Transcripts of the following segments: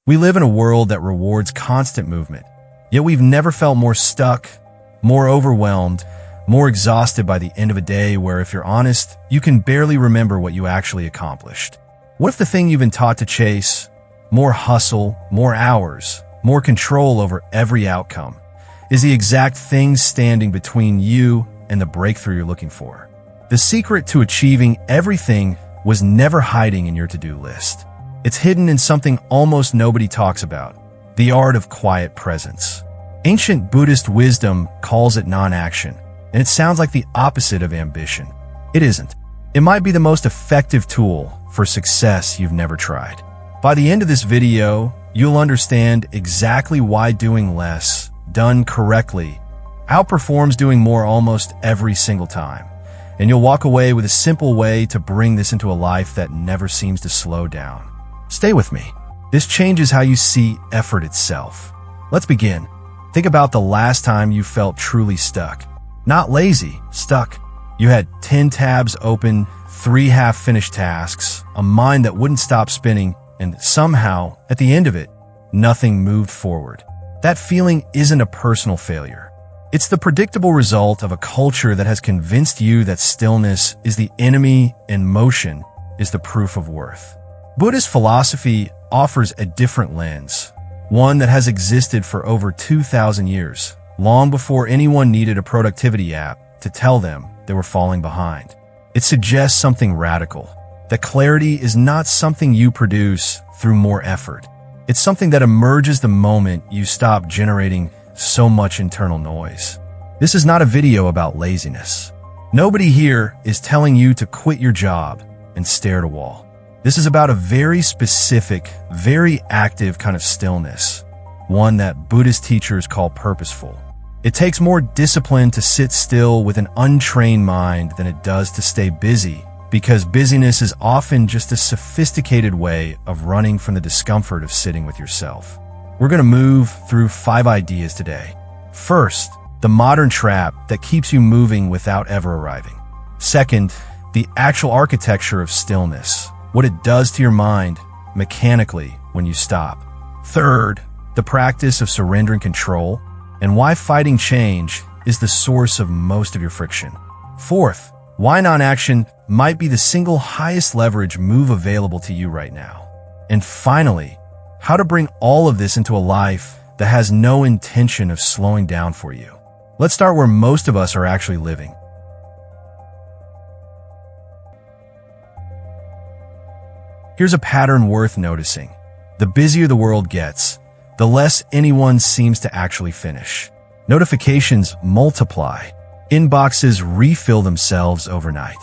We live in a world that rewards constant movement, yet we've never felt more stuck, more overwhelmed, more exhausted by the end of a day where, if you're honest, you can barely remember what you actually accomplished. What if the thing you've been taught to chase, more hustle, more hours, more control over every outcome, is the exact thing standing between you and the breakthrough you're looking for? The secret to achieving everything was never hiding in your to-do list. It's hidden in something almost nobody talks about: the art of quiet presence. Ancient Buddhist wisdom calls it non-action, and it sounds like the opposite of ambition. It isn't. It might be the most effective tool for success you've never tried. By the end of this video, you'll understand exactly why doing less, done correctly, outperforms doing more almost every single time. And you'll walk away with a simple way to bring this into a life that never seems to slow down. Stay with me. This changes how you see effort itself. Let's begin. Think about the last time you felt truly stuck. Not lazy, stuck. You had 10 tabs open, 3 half-finished tasks, a mind that wouldn't stop spinning, and somehow, at the end of it, nothing moved forward. That feeling isn't a personal failure. It's the predictable result of a culture that has convinced you that stillness is the enemy and motion is the proof of worth. Buddhist philosophy offers a different lens, one that has existed for over 2,000 years, long before anyone needed a productivity app to tell them they were falling behind. It suggests something radical, that clarity is not something you produce through more effort. It's something that emerges the moment you stop generating so much internal noise. This is not a video about laziness. Nobody here is telling you to quit your job and stare at a wall. This is about a very specific, very active kind of stillness, one that Buddhist teachers call purposeful. It takes more discipline to sit still with an untrained mind than it does to stay busy, because busyness is often just a sophisticated way of running from the discomfort of sitting with yourself. We're going to move through 5 ideas today. First, the modern trap that keeps you moving without ever arriving. Second, the actual architecture of stillness, what it does to your mind mechanically when you stop. Third, the practice of surrendering control and why fighting change is the source of most of your friction. Fourth, why non-action might be the single highest leverage move available to you right now. And finally, how to bring all of this into a life that has no intention of slowing down for you. Let's start where most of us are actually living. Here's a pattern worth noticing. The busier the world gets, the less anyone seems to actually finish. Notifications multiply. Inboxes refill themselves overnight.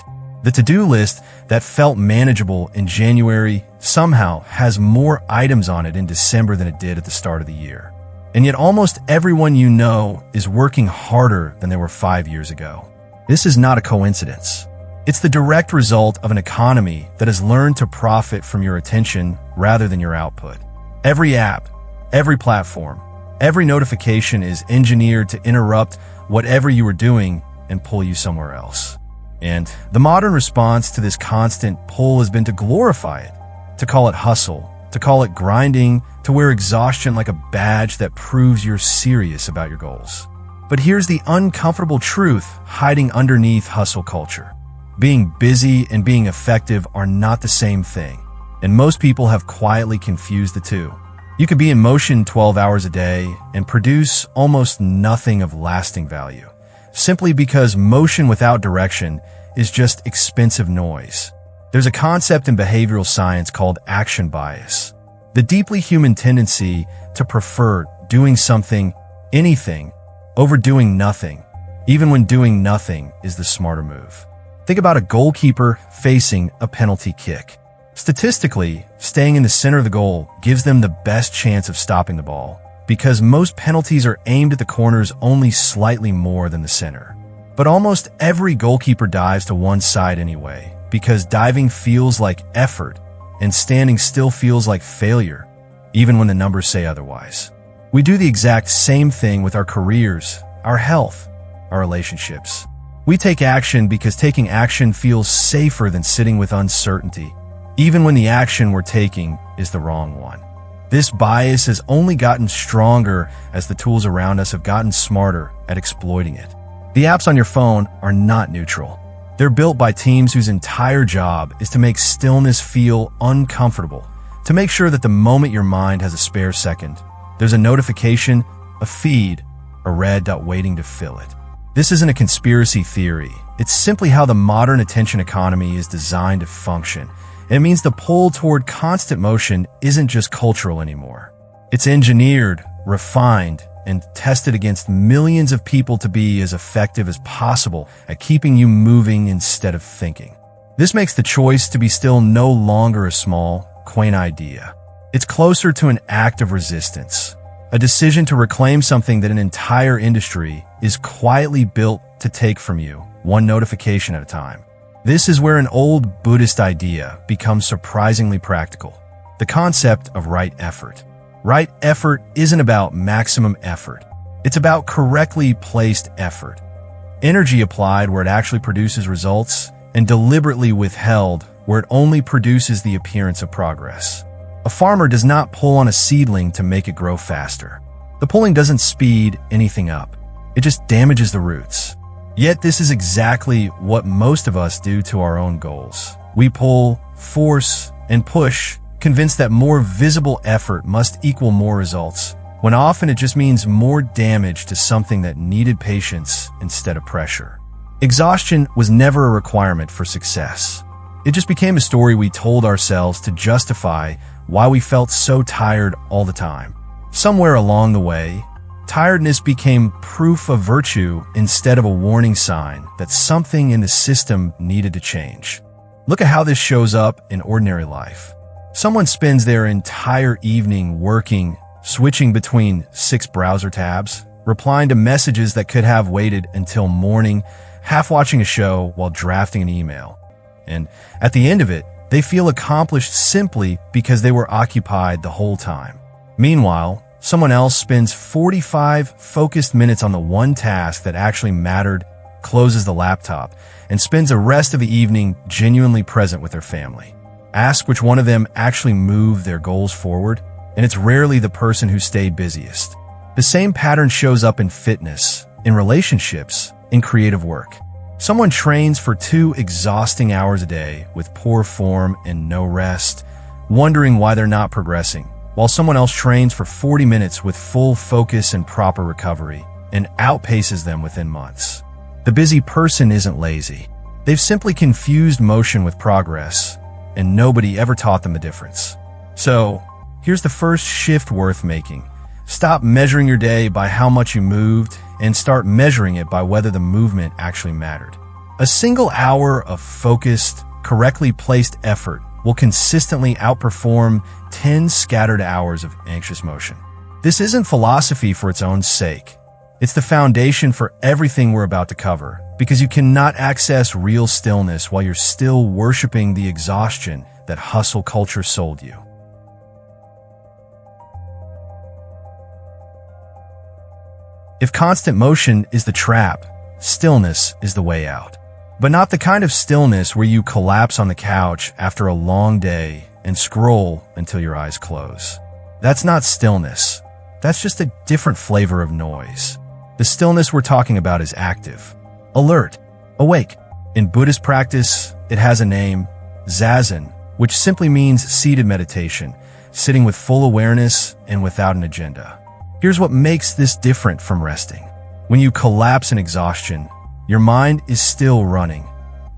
The to-do list that felt manageable in January somehow has more items on it in December than it did at the start of the year. And yet almost everyone you know is working harder than they were 5 years ago. This is not a coincidence. It's the direct result of an economy that has learned to profit from your attention rather than your output. Every app, every platform, every notification is engineered to interrupt whatever you were doing and pull you somewhere else. And the modern response to this constant pull has been to glorify it, to call it hustle, to call it grinding, to wear exhaustion like a badge that proves you're serious about your goals. But here's the uncomfortable truth hiding underneath hustle culture. Being busy and being effective are not the same thing, and most people have quietly confused the two. You could be in motion 12 hours a day and produce almost nothing of lasting value, simply because motion without direction is just expensive noise. There's a concept in behavioral science called action bias, the deeply human tendency to prefer doing something, anything, over doing nothing, even when doing nothing is the smarter move. Think about a goalkeeper facing a penalty kick. Statistically, staying in the center of the goal gives them the best chance of stopping the ball, because most penalties are aimed at the corners only slightly more than the center. But almost every goalkeeper dives to one side anyway, because diving feels like effort and standing still feels like failure, even when the numbers say otherwise. We do the exact same thing with our careers, our health, our relationships. We take action because taking action feels safer than sitting with uncertainty, even when the action we're taking is the wrong one. This bias has only gotten stronger as the tools around us have gotten smarter at exploiting it. The apps on your phone are not neutral. They're built by teams whose entire job is to make stillness feel uncomfortable, to make sure that the moment your mind has a spare second, there's a notification, a feed, a red dot waiting to fill it. This isn't a conspiracy theory. It's simply how the modern attention economy is designed to function. And it means the pull toward constant motion isn't just cultural anymore. It's engineered, refined, and tested against millions of people to be as effective as possible at keeping you moving instead of thinking. This makes the choice to be still no longer a small, quaint idea. It's closer to an act of resistance, a decision to reclaim something that an entire industry is quietly built to take from you, one notification at a time. This is where an old Buddhist idea becomes surprisingly practical. The concept of right effort. Right effort isn't about maximum effort. It's about correctly placed effort. Energy applied where it actually produces results, and deliberately withheld where it only produces the appearance of progress. A farmer does not pull on a seedling to make it grow faster. The pulling doesn't speed anything up. It just damages the roots. Yet this is exactly what most of us do to our own goals. We pull, force, and push, convinced that more visible effort must equal more results, when often it just means more damage to something that needed patience instead of pressure. Exhaustion was never a requirement for success. It just became a story we told ourselves to justify why we felt so tired all the time. Somewhere along the way, tiredness became proof of virtue instead of a warning sign that something in the system needed to change. Look at how this shows up in ordinary life. Someone spends their entire evening working, switching between 6 browser tabs, replying to messages that could have waited until morning, half watching a show while drafting an email. And at the end of it, they feel accomplished simply because they were occupied the whole time. Meanwhile, someone else spends 45 focused minutes on the one task that actually mattered, closes the laptop, and spends the rest of the evening genuinely present with their family. Ask which one of them actually moved their goals forward, and it's rarely the person who stayed busiest. The same pattern shows up in fitness, in relationships, in creative work. Someone trains for 2 exhausting hours a day with poor form and no rest, wondering why they're not progressing, while someone else trains for 40 minutes with full focus and proper recovery and outpaces them within months. The busy person isn't lazy. They've simply confused motion with progress, and nobody ever taught them the difference. So, here's the first shift worth making. Stop measuring your day by how much you moved and start measuring it by whether the movement actually mattered. A single hour of focused, correctly placed effort will consistently outperform 10 scattered hours of anxious motion. This isn't philosophy for its own sake. It's the foundation for everything we're about to cover, because you cannot access real stillness while you're still worshiping the exhaustion that hustle culture sold you. If constant motion is the trap, stillness is the way out. But not the kind of stillness where you collapse on the couch after a long day and scroll until your eyes close. That's not stillness. That's just a different flavor of noise. The stillness we're talking about is active, alert, awake. In Buddhist practice, it has a name, zazen, which simply means seated meditation, sitting with full awareness and without an agenda. Here's what makes this different from resting. When you collapse in exhaustion, your mind is still running,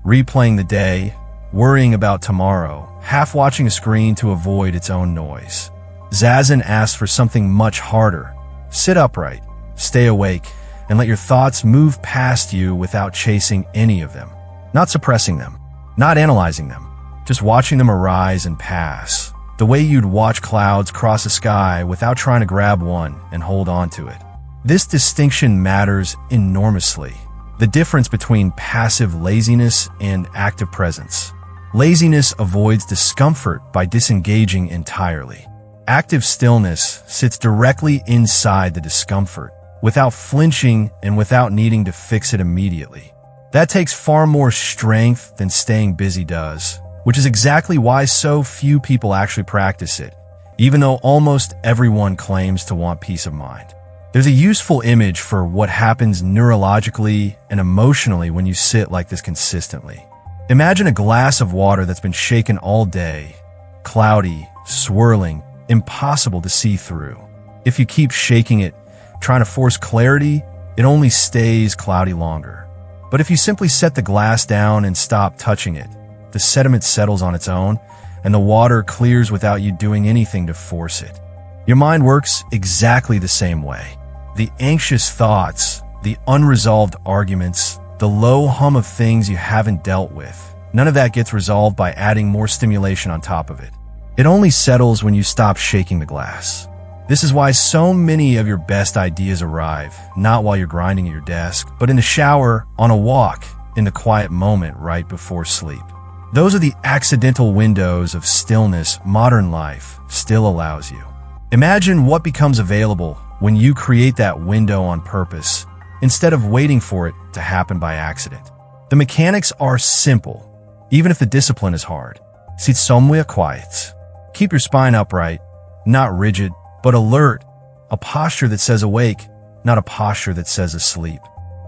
replaying the day, worrying about tomorrow, half watching a screen to avoid its own noise. Zazen asks for something much harder. Sit upright, stay awake, and let your thoughts move past you without chasing any of them. Not suppressing them, not analyzing them, just watching them arise and pass. The way you'd watch clouds cross the sky without trying to grab one and hold on to it. This distinction matters enormously. The difference between passive laziness and active presence. Laziness avoids discomfort by disengaging entirely. Active stillness sits directly inside the discomfort, without flinching and without needing to fix it immediately. That takes far more strength than staying busy does, which is exactly why so few people actually practice it. even though almost everyone claims to want peace of mind. There's a useful image for what happens neurologically and emotionally when you sit like this consistently. Imagine a glass of water that's been shaken all day, cloudy, swirling, impossible to see through. If you keep shaking it, trying to force clarity, it only stays cloudy longer. But if you simply set the glass down and stop touching it, the sediment settles on its own, and the water clears without you doing anything to force it. Your mind works exactly the same way. The anxious thoughts, the unresolved arguments, the low hum of things you haven't dealt with, none of that gets resolved by adding more stimulation on top of it. It only settles when you stop shaking the glass. This is why so many of your best ideas arrive, not while you're grinding at your desk, but in the shower, on a walk, in the quiet moment right before sleep. Those are the accidental windows of stillness modern life still allows you. Imagine what becomes available when you create that window on purpose, instead of waiting for it to happen by accident. The mechanics are simple, even if the discipline is hard. Sit somewhere quiet. Keep your spine upright, not rigid, but alert, a posture that says awake, not a posture that says asleep.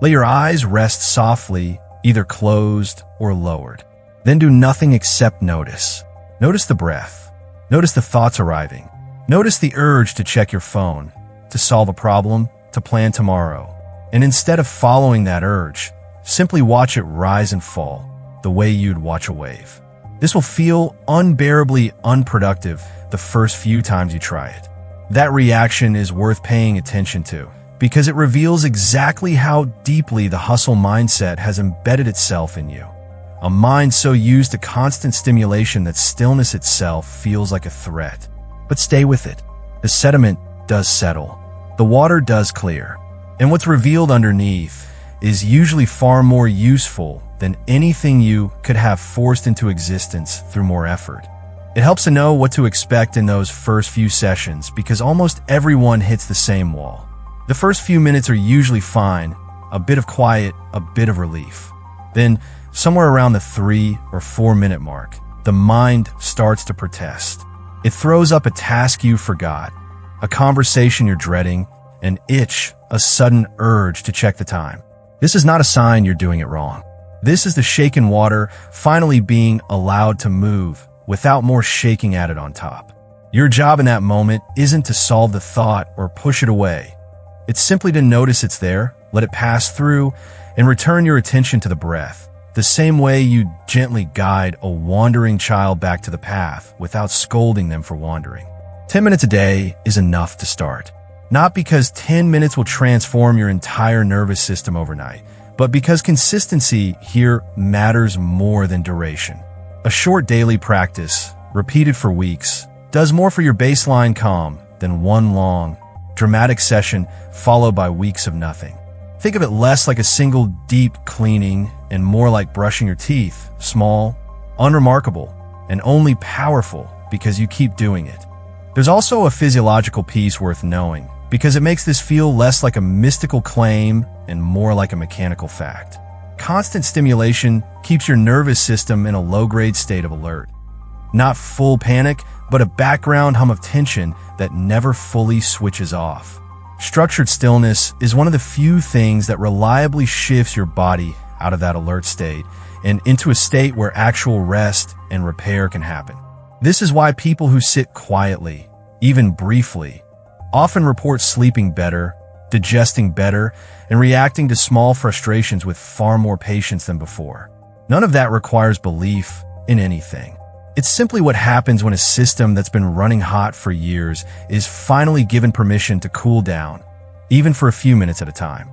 Let your eyes rest softly, either closed or lowered. Then do nothing except notice. Notice the breath. Notice the thoughts arriving. Notice the urge to check your phone, to solve a problem, to plan tomorrow. And instead of following that urge, simply watch it rise and fall, the way you'd watch a wave. This will feel unbearably unproductive the first few times you try it. That reaction is worth paying attention to, because it reveals exactly how deeply the hustle mindset has embedded itself in you. A mind so used to constant stimulation that stillness itself feels like a threat. But stay with it. The sediment does settle. The water does clear. And what's revealed underneath is usually far more useful than anything you could have forced into existence through more effort. It helps to know what to expect in those first few sessions because almost everyone hits the same wall. The first few minutes are usually fine, a bit of quiet, a bit of relief. Then, somewhere around the 3 or 4 minute mark, the mind starts to protest. It throws up a task you forgot, a conversation you're dreading, an itch, a sudden urge to check the time. This is not a sign you're doing it wrong. This is the shaken water finally being allowed to move without more shaking at it on top. Your job in that moment isn't to solve the thought or push it away. It's simply to notice it's there, let it pass through, and return your attention to the breath, the same way you gently guide a wandering child back to the path without scolding them for wandering. 10 minutes a day is enough to start. Not because 10 minutes will transform your entire nervous system overnight, but because consistency here matters more than duration. A short daily practice, repeated for weeks, does more for your baseline calm than one long, dramatic session followed by weeks of nothing. Think of it less like a single deep cleaning and more like brushing your teeth, small, unremarkable, and only powerful because you keep doing it. There's also a physiological piece worth knowing because it makes this feel less like a mystical claim and more like a mechanical fact. Constant stimulation keeps your nervous system in a low-grade state of alert. Not full panic, but a background hum of tension that never fully switches off. Structured stillness is one of the few things that reliably shifts your body out of that alert state and into a state where actual rest and repair can happen. This is why people who sit quietly, even briefly, often report sleeping better, digesting better, and reacting to small frustrations with far more patience than before. None of that requires belief in anything. It's simply what happens when a system that's been running hot for years is finally given permission to cool down, even for a few minutes at a time.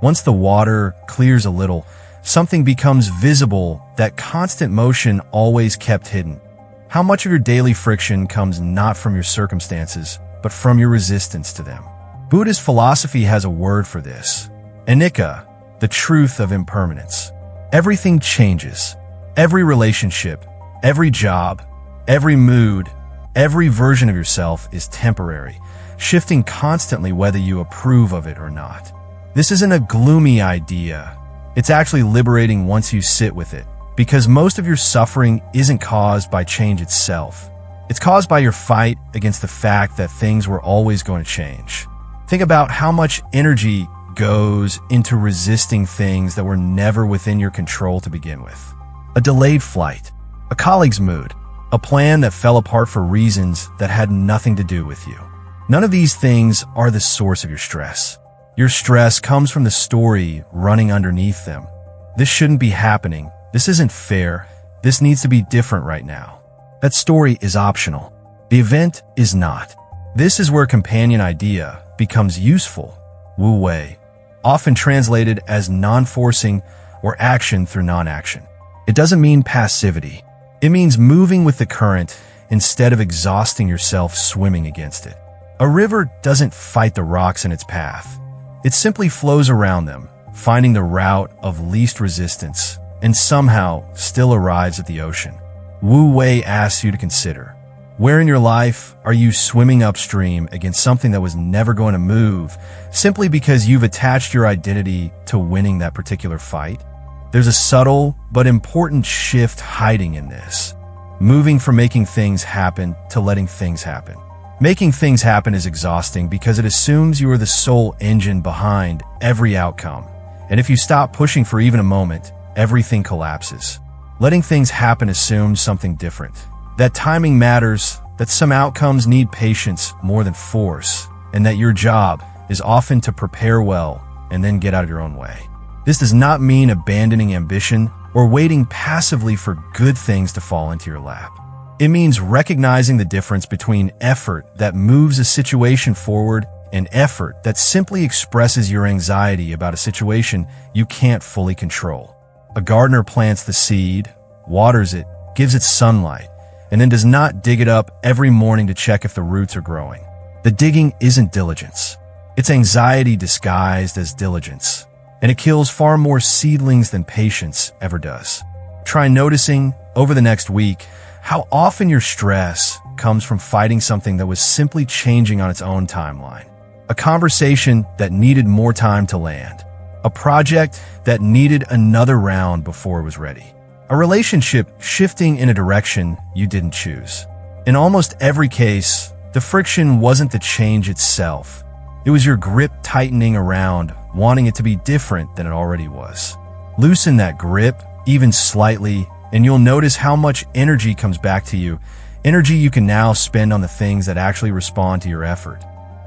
Once the water clears a little, something becomes visible that constant motion always kept hidden. How much of your daily friction comes not from your circumstances, but from your resistance to them? Buddhist philosophy has a word for this. Anicca, the truth of impermanence. Everything changes. Every relationship, every job, every mood, every version of yourself is temporary, shifting constantly whether you approve of it or not. This isn't a gloomy idea. It's actually liberating once you sit with it, because most of your suffering isn't caused by change itself. It's caused by your fight against the fact that things were always going to change. Think about how much energy goes into resisting things that were never within your control to begin with. A delayed flight, a colleague's mood, a plan that fell apart for reasons that had nothing to do with you. None of these things are the source of your stress. Your stress comes from the story running underneath them. This shouldn't be happening. This isn't fair. This needs to be different right now. That story is optional. The event is not. This is where companion idea becomes useful. Wu Wei, often translated as non-forcing or action through non-action. It doesn't mean passivity. It means moving with the current instead of exhausting yourself swimming against it. A river doesn't fight the rocks in its path. It simply flows around them, finding the route of least resistance, and somehow still arrives at the ocean. Wu Wei asks you to consider, where in your life are you swimming upstream against something that was never going to move simply because you've attached your identity to winning that particular fight? There's a subtle but important shift hiding in this. Moving from making things happen to letting things happen. Making things happen is exhausting because it assumes you are the sole engine behind every outcome. And if you stop pushing for even a moment, everything collapses. Letting things happen assumes something different. That timing matters, that some outcomes need patience more than force, and that your job is often to prepare well and then get out of your own way. This does not mean abandoning ambition or waiting passively for good things to fall into your lap. It means recognizing the difference between effort that moves a situation forward and effort that simply expresses your anxiety about a situation you can't fully control. A gardener plants the seed, waters it, gives it sunlight, and then does not dig it up every morning to check if the roots are growing. The digging isn't diligence. It's anxiety disguised as diligence, and it kills far more seedlings than patience ever does. Try noticing, over the next week, how often your stress comes from fighting something that was simply changing on its own timeline. A conversation that needed more time to land. A project that needed another round before it was ready. A relationship shifting in a direction you didn't choose. In almost every case, the friction wasn't the change itself. It was your grip tightening around, wanting it to be different than it already was. Loosen that grip, even slightly, and you'll notice how much energy comes back to you. Energy you can now spend on the things that actually respond to your effort.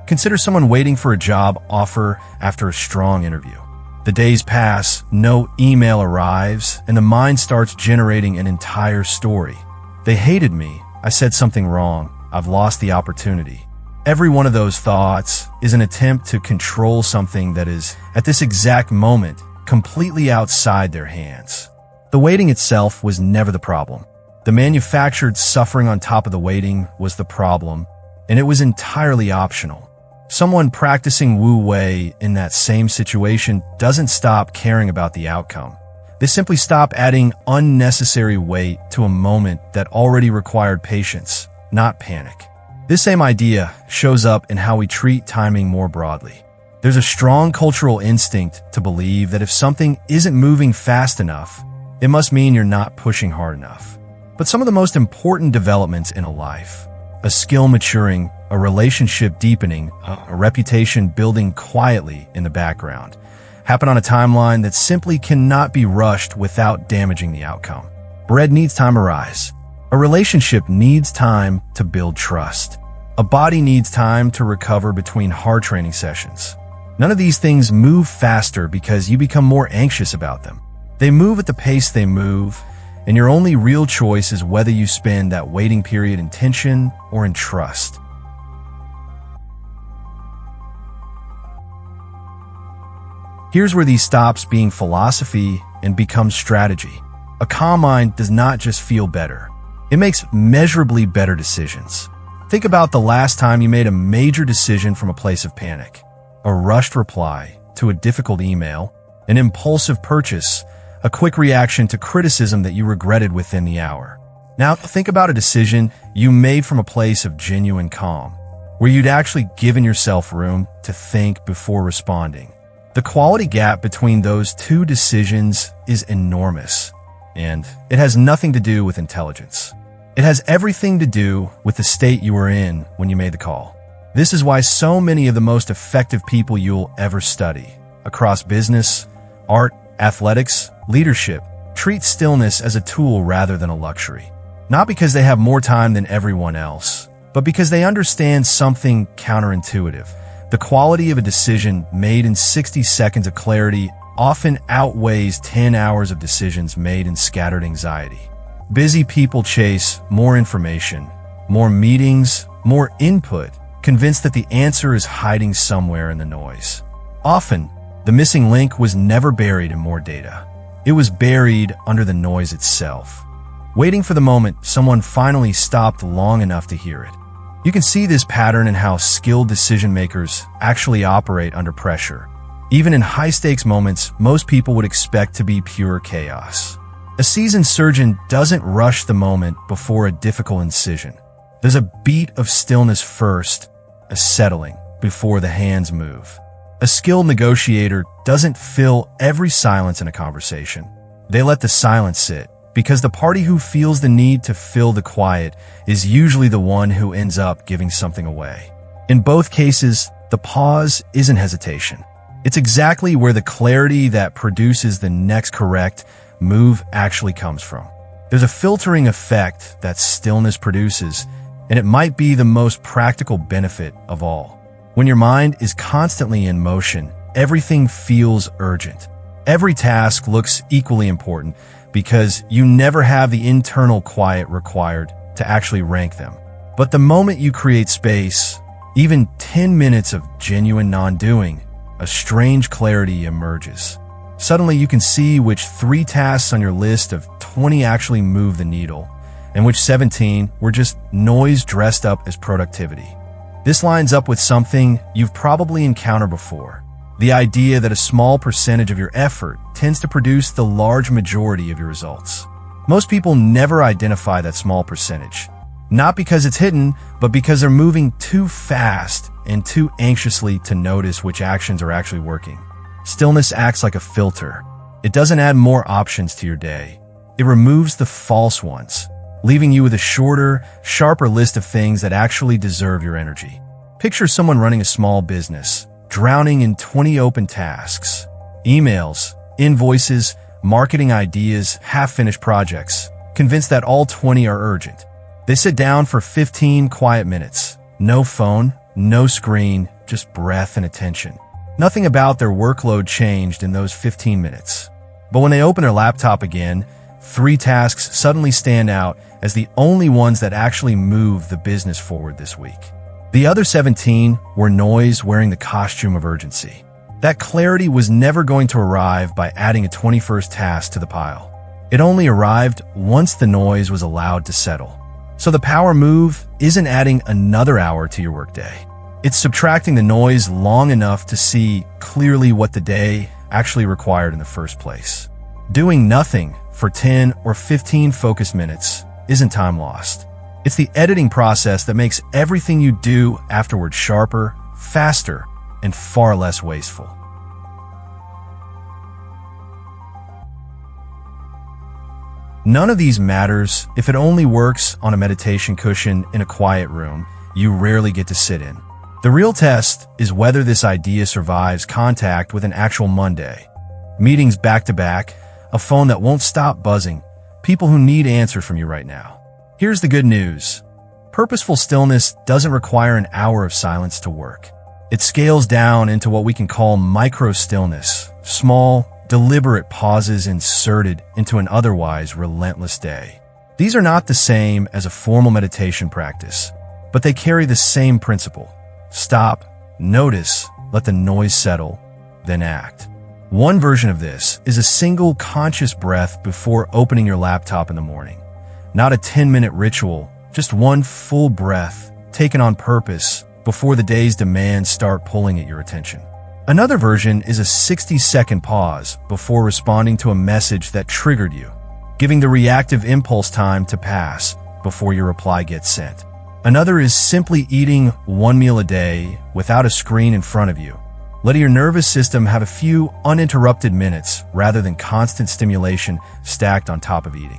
Consider someone waiting for a job offer after a strong interview. The days pass, no email arrives, and the mind starts generating an entire story. They hated me. I said something wrong. I've lost the opportunity. Every one of those thoughts is an attempt to control something that is, at this exact moment, completely outside their hands. The waiting itself was never the problem. The manufactured suffering on top of the waiting was the problem, and it was entirely optional. Someone practicing Wu Wei in that same situation doesn't stop caring about the outcome. They simply stop adding unnecessary weight to a moment that already required patience, not panic. This same idea shows up in how we treat timing more broadly. There's a strong cultural instinct to believe that if something isn't moving fast enough, it must mean you're not pushing hard enough. But some of the most important developments in a life, a skill maturing, a relationship deepening, a reputation building quietly in the background, happen on a timeline that simply cannot be rushed without damaging the outcome. Bread needs time to rise. A relationship needs time to build trust. A body needs time to recover between hard training sessions. None of these things move faster because you become more anxious about them. They move at the pace they move, and your only real choice is whether you spend that waiting period in tension or in trust. Here's where these stops being philosophy and becomes strategy. A calm mind does not just feel better. It makes measurably better decisions. Think about the last time you made a major decision from a place of panic. A rushed reply to a difficult email, an impulsive purchase, a quick reaction to criticism that you regretted within the hour. Now think about a decision you made from a place of genuine calm, where you'd actually given yourself room to think before responding. The quality gap between those two decisions is enormous. and it has nothing to do with intelligence. It has everything to do with the state you were in when you made the call. This is why so many of the most effective people you'll ever study, across business, art, athletics, leadership, treat stillness as a tool rather than a luxury. Not because they have more time than everyone else, but because they understand something counterintuitive. The quality of a decision made in 60 seconds of clarity often outweighs 10 hours of decisions made in scattered anxiety. Busy people chase more information, more meetings, more input, convinced that the answer is hiding somewhere in the noise. Often, the missing link was never buried in more data. It was buried under the noise itself, waiting for the moment someone finally stopped long enough to hear it. You can see this pattern in how skilled decision makers actually operate under pressure. Even in high-stakes moments, most people would expect to be pure chaos. A seasoned surgeon doesn't rush the moment before a difficult incision. There's a beat of stillness first, a settling before the hands move. A skilled negotiator doesn't fill every silence in a conversation. They let the silence sit, because the party who feels the need to fill the quiet is usually the one who ends up giving something away. In both cases, the pause isn't hesitation. It's exactly where the clarity that produces the next correct move actually comes from. There's a filtering effect that stillness produces, and it might be the most practical benefit of all. When your mind is constantly in motion, everything feels urgent. Every task looks equally important because you never have the internal quiet required to actually rank them. But the moment you create space, even 10 minutes of genuine non-doing, a strange clarity emerges. Suddenly you can see which 3 tasks on your list of 20 actually move the needle, and which 17 were just noise dressed up as productivity. This lines up with something you've probably encountered before. The idea that a small percentage of your effort tends to produce the large majority of your results. Most people never identify that small percentage. Not because it's hidden, but because they're moving too fast and too anxiously to notice which actions are actually working. Stillness acts like a filter. It doesn't add more options to your day. It removes the false ones, leaving you with a shorter, sharper list of things that actually deserve your energy. Picture someone running a small business, drowning in 20 open tasks, emails, invoices, marketing ideas, half-finished projects, convinced that all 20 are urgent. They sit down for 15 quiet minutes. No phone, no screen, just breath and attention. Nothing about their workload changed in those 15 minutes. But when they open their laptop again, 3 tasks suddenly stand out as the only ones that actually move the business forward this week. The other 17 were noise wearing the costume of urgency. That clarity was never going to arrive by adding a 21st task to the pile. It only arrived once the noise was allowed to settle. So the power move isn't adding another hour to your workday. It's subtracting the noise long enough to see clearly what the day actually required in the first place. Doing nothing for 10 or 15 focused minutes isn't time lost. It's the editing process that makes everything you do afterward sharper, faster, and far less wasteful. None of these matters if it only works on a meditation cushion in a quiet room you rarely get to sit in. The real test is whether this idea survives contact with an actual Monday. Meetings back-to-back, a phone that won't stop buzzing, people who need answers from you right now. Here's the good news. Purposeful stillness doesn't require an hour of silence to work. It scales down into what we can call micro-stillness, small, deliberate pauses inserted into an otherwise relentless day. These are not the same as a formal meditation practice, but they carry the same principle. Stop, notice, let the noise settle, then act. One version of this is a single conscious breath before opening your laptop in the morning. Not a 10-minute ritual, just one full breath, taken on purpose before the day's demands start pulling at your attention. Another version is a 60-second pause before responding to a message that triggered you, giving the reactive impulse time to pass before your reply gets sent. Another is simply eating one meal a day without a screen in front of you, Let your nervous system have a few uninterrupted minutes rather than constant stimulation stacked on top of eating.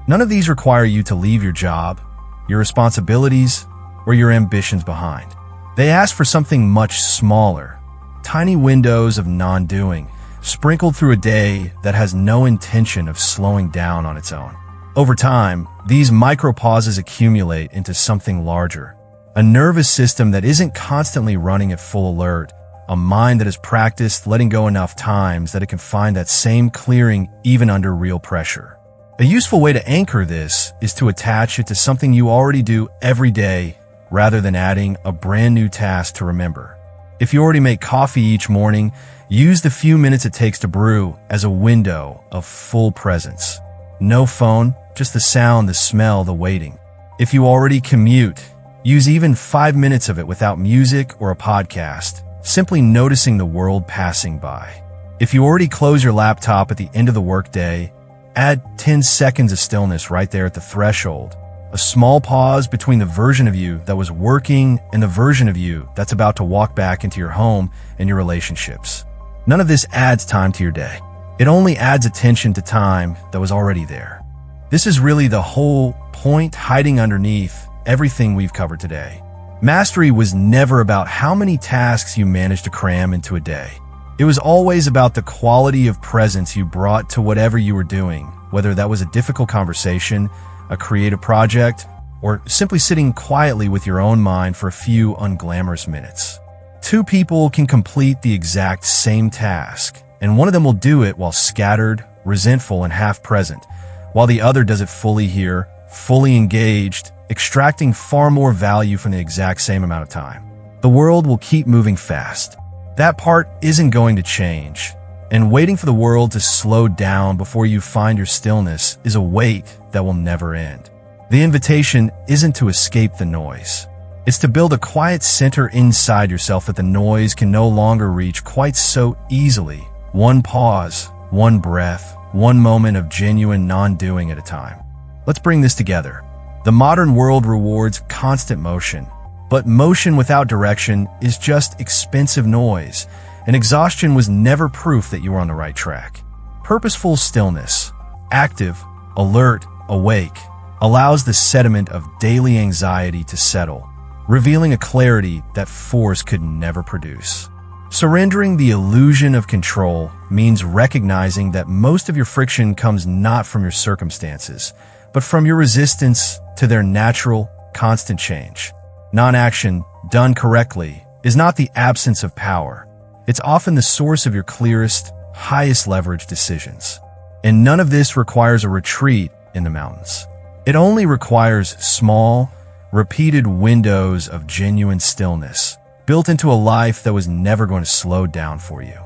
None of these require you to leave your job, your responsibilities, or your ambitions behind. They ask for something much smaller, tiny windows of non-doing, sprinkled through a day that has no intention of slowing down on its own. Over time, these micro-pauses accumulate into something larger, a nervous system that isn't constantly running at full alert, a mind that has practiced letting go enough times that it can find that same clearing even under real pressure. A useful way to anchor this is to attach it to something you already do every day rather than adding a brand new task to remember. If you already make coffee each morning, use the few minutes it takes to brew as a window of full presence. No phone, just the sound, the smell, the waiting. If you already commute, use even 5 minutes of it without music or a podcast, simply noticing the world passing by. If you already close your laptop at the end of the workday, add 10 seconds of stillness right there at the threshold. A small pause between the version of you that was working and the version of you that's about to walk back into your home and your relationships. None of this adds time to your day. It only adds attention to time that was already there. This is really the whole point hiding underneath everything we've covered today. Mastery was never about how many tasks you managed to cram into a day. It was always about the quality of presence you brought to whatever you were doing, whether that was a difficult conversation, a creative project, or simply sitting quietly with your own mind for a few unglamorous minutes. Two people can complete the exact same task, and one of them will do it while scattered, resentful, and half-present, while the other does it fully here, fully engaged, extracting far more value from the exact same amount of time. The world will keep moving fast. That part isn't going to change. And waiting for the world to slow down before you find your stillness is a wait that will never end. The invitation isn't to escape the noise. It's to build a quiet center inside yourself that the noise can no longer reach quite so easily. One pause, one breath, one moment of genuine non-doing at a time. Let's bring this together. The modern world rewards constant motion, but motion without direction is just expensive noise, and exhaustion was never proof that you were on the right track. Purposeful stillness, active, alert, awake, allows the sediment of daily anxiety to settle, revealing a clarity that force could never produce. Surrendering the illusion of control means recognizing that most of your friction comes not from your circumstances, but from your resistance to their natural, constant change. Non-action, done correctly, is not the absence of power. It's often the source of your clearest, highest leverage decisions. And none of this requires a retreat in the mountains. It only requires small, repeated windows of genuine stillness, built into a life that was never going to slow down for you.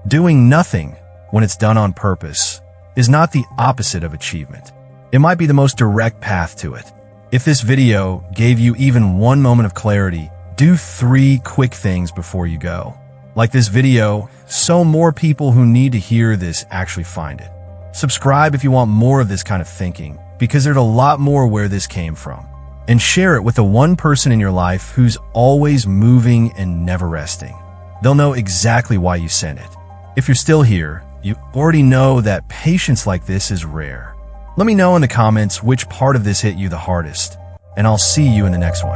Doing nothing, when it's done on purpose, is not the opposite of achievement. It might be the most direct path to it. If this video gave you even one moment of clarity, do 3 quick things before you go. Like this video, so more people who need to hear this actually find it. Subscribe if you want more of this kind of thinking, because there's a lot more where this came from. And share it with the one person in your life who's always moving and never resting. They'll know exactly why you sent it. If you're still here, you already know that patience like this is rare. Let me know in the comments which part of this hit you the hardest, and I'll see you in the next one.